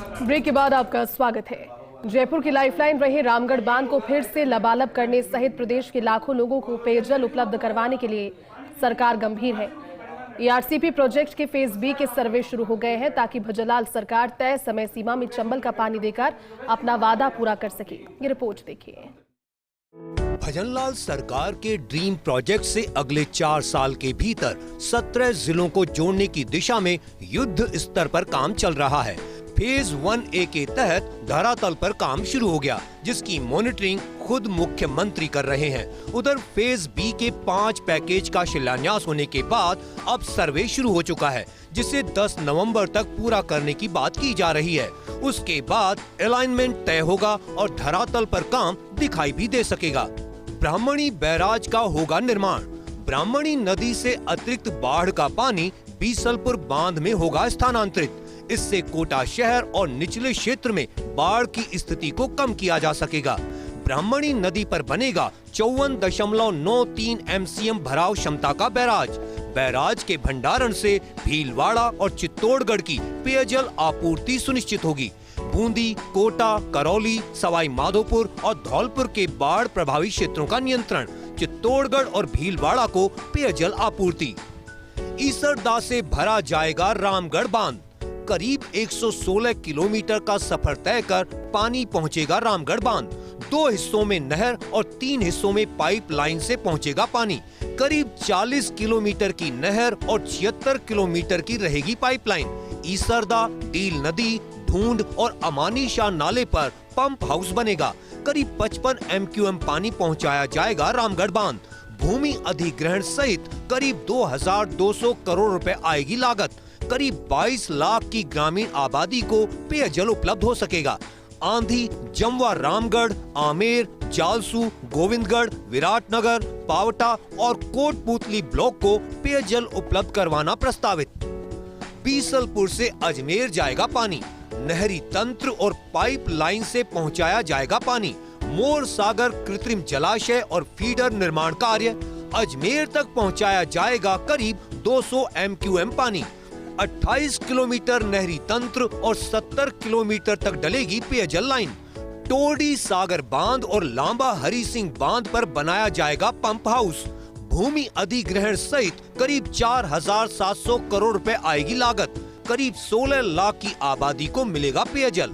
Break के बाद आपका स्वागत है। जयपुर की लाइफलाइन रहे रामगढ़ बांध को फिर से लबालब करने सहित प्रदेश के लाखों लोगों को पेयजल उपलब्ध करवाने के लिए सरकार गंभीर है। ईआरसीपी प्रोजेक्ट के फेज बी के सर्वे शुरू हो गए हैं ताकि भजनलाल सरकार तय समय सीमा में चंबल का पानी देकर अपना वादा पूरा कर सके। ये रिपोर्ट देखिए। भजनलाल सरकार के ड्रीम प्रोजेक्ट से अगले 4 साल के भीतर 17 जिलों को जोड़ने की दिशा में युद्ध स्तर पर काम चल रहा है। फेज 1A के तहत धरातल पर काम शुरू हो गया, जिसकी मॉनिटरिंग खुद मुख्यमंत्री कर रहे हैं। उधर फेज बी के 5 पैकेज का शिलान्यास होने के बाद अब सर्वे शुरू हो चुका है, जिसे 10 नवंबर तक पूरा करने की बात की जा रही है। उसके बाद अलाइनमेंट तय होगा और धरातल पर काम दिखाई भी दे सकेगा। ब्राह्मणी बैराज का होगा निर्माण। ब्राह्मणी नदी से अतिरिक्त बाढ़ का पानी बीसलपुर बांध में होगा स्थानांतरित। इससे कोटा शहर और निचले क्षेत्र में बाढ़ की स्थिति को कम किया जा सकेगा। ब्राह्मणी नदी पर बनेगा 54.93 MCM भराव क्षमता का बैराज। बैराज के भंडारण से भीलवाड़ा और चित्तौड़गढ़ की पेयजल आपूर्ति सुनिश्चित होगी। बूंदी, कोटा, करौली, सवाई माधोपुर और धौलपुर के बाढ़ प्रभावित क्षेत्रों का नियंत्रण, चित्तौड़गढ़ और भीलवाड़ा को पेयजल आपूर्ति। ईसरदा से भरा जाएगा रामगढ़ बांध। करीब 116 किलोमीटर का सफर तय कर पानी पहुंचेगा रामगढ़ बांध। 2 हिस्सों में नहर और 3 हिस्सों में पाइपलाइन से पहुंचेगा पानी। करीब 40 किलोमीटर की नहर और 76 किलोमीटर की रहेगी पाइपलाइन। ईसरदा, डील नदी, ढूंढ और अमानी शाह नाले पर पंप हाउस बनेगा। करीब 55 MQM पानी पहुंचाया जाएगा रामगढ़ बांध। भूमि अधिग्रहण सहित करीब 2200 करोड़ रुपए आएगी लागत। करीब 22 लाख की ग्रामीण आबादी को पेयजल उपलब्ध हो सकेगा। आंधी, जमवा, रामगढ़, आमेर, जालसू, गोविंदगढ़, विराटनगर, पावटा और कोटपुतली ब्लॉक को पेयजल उपलब्ध करवाना प्रस्तावित। बीसलपुर से अजमेर जाएगा पानी। नहरी तंत्र और पाइपलाइन से पहुंचाया जाएगा पानी। मोर सागर कृत्रिम जलाशय और फीडर निर्माण कार्य। अजमेर तक पहुंचाया जाएगा करीब 200 MQM पानी। 28 किलोमीटर नहरी तंत्र और 70 किलोमीटर तक डलेगी पेयजल लाइन। टोडी सागर बांध और लांबा हरि सिंह बांध पर बनाया जाएगा पंप हाउस। भूमि अधिग्रहण सहित करीब 4700 करोड़ रुपए आएगी लागत। करीब 16 लाख की आबादी को मिलेगा पेयजल।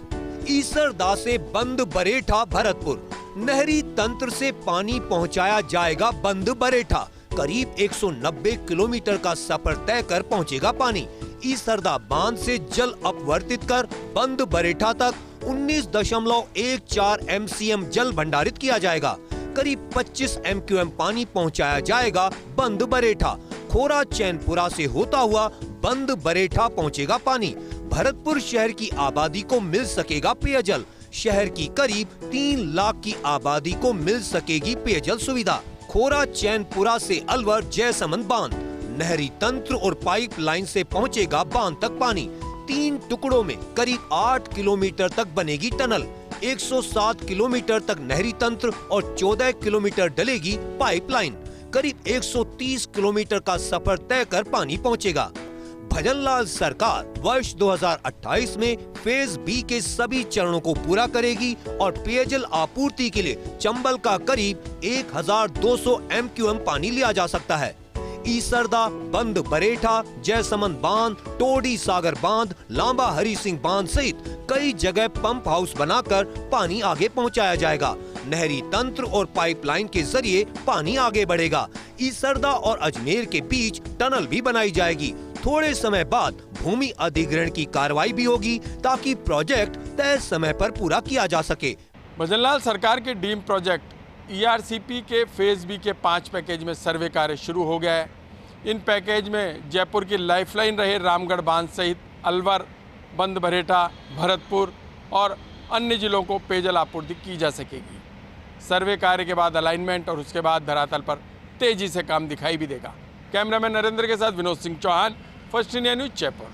ईसरदा से बंद बरेठा भरतपुर। नहरी तंत्र से पानी पहुंचाया जाएगा बंद बरेठा। करीब 190 किलोमीटर का सफर तय कर पहुंचेगा पानी। ईसरदा बांध से जल अपवर्तित कर बंद बरेठा तक 19.14 MCM जल भंडारित किया जाएगा। करीब 25 MQM पानी पहुंचाया जाएगा बंद बरेठा। खोरा चैनपुरा से होता हुआ बंद बरेठा पहुंचेगा पानी। भरतपुर शहर की आबादी को मिल सकेगा पेयजल। शहर की करीब 3 लाख की आबादी को मिल सकेगी पेयजल सुविधा। खोरा चैनपुरा से अलवर जयसमंद बांध। नहरी तंत्र और पाइपलाइन से पहुंचेगा बांध तक पानी। 3 टुकड़ों में करीब 8 किलोमीटर तक बनेगी टनल। 107 किलोमीटर तक नहरी तंत्र और 14 किलोमीटर डलेगी पाइपलाइन। करीब 130 किलोमीटर का सफर तय कर पानी पहुंचेगा। भजनलाल सरकार वर्ष 2028 में फेज बी के सभी चरणों को पूरा करेगी और पेयजल आपूर्ति के लिए चंबल का करीब 1200 MQM पानी लिया जा सकता है। ईसरदा, बंद बरेठा, जयसमंद बांध, टोडी सागर बांध, लांबा हरि सिंह बांध सहित कई जगह पंप हाउस बनाकर पानी आगे पहुंचाया जाएगा। नहरी तंत्र और पाइपलाइन के जरिए पानी आगे बढ़ेगा। ईसरदा और अजमेर के बीच टनल भी बनाई जाएगी। थोड़े समय बाद भूमि अधिग्रहण की कार्रवाई भी होगी ताकि प्रोजेक्ट तय समय पर पूरा किया जा सके। भजनलाल सरकार के ड्रीम प्रोजेक्ट ईआरसीपी के फेज बी के 5 पैकेज में सर्वे कार्य शुरू हो गया है। इन पैकेज में जयपुर की लाइफलाइन रहे रामगढ़ बांध सहित अलवर, बंद बरेठा, भरतपुर और अन्य जिलों को पेयजल आपूर्ति की जा सकेगी। सर्वे कार्य के बाद अलाइनमेंट और उसके बाद धरातल पर तेजी से काम दिखाई भी देगा। कैमरामैन नरेंद्र के साथ Vinod Singh Chauhan, first India news, Jaipur.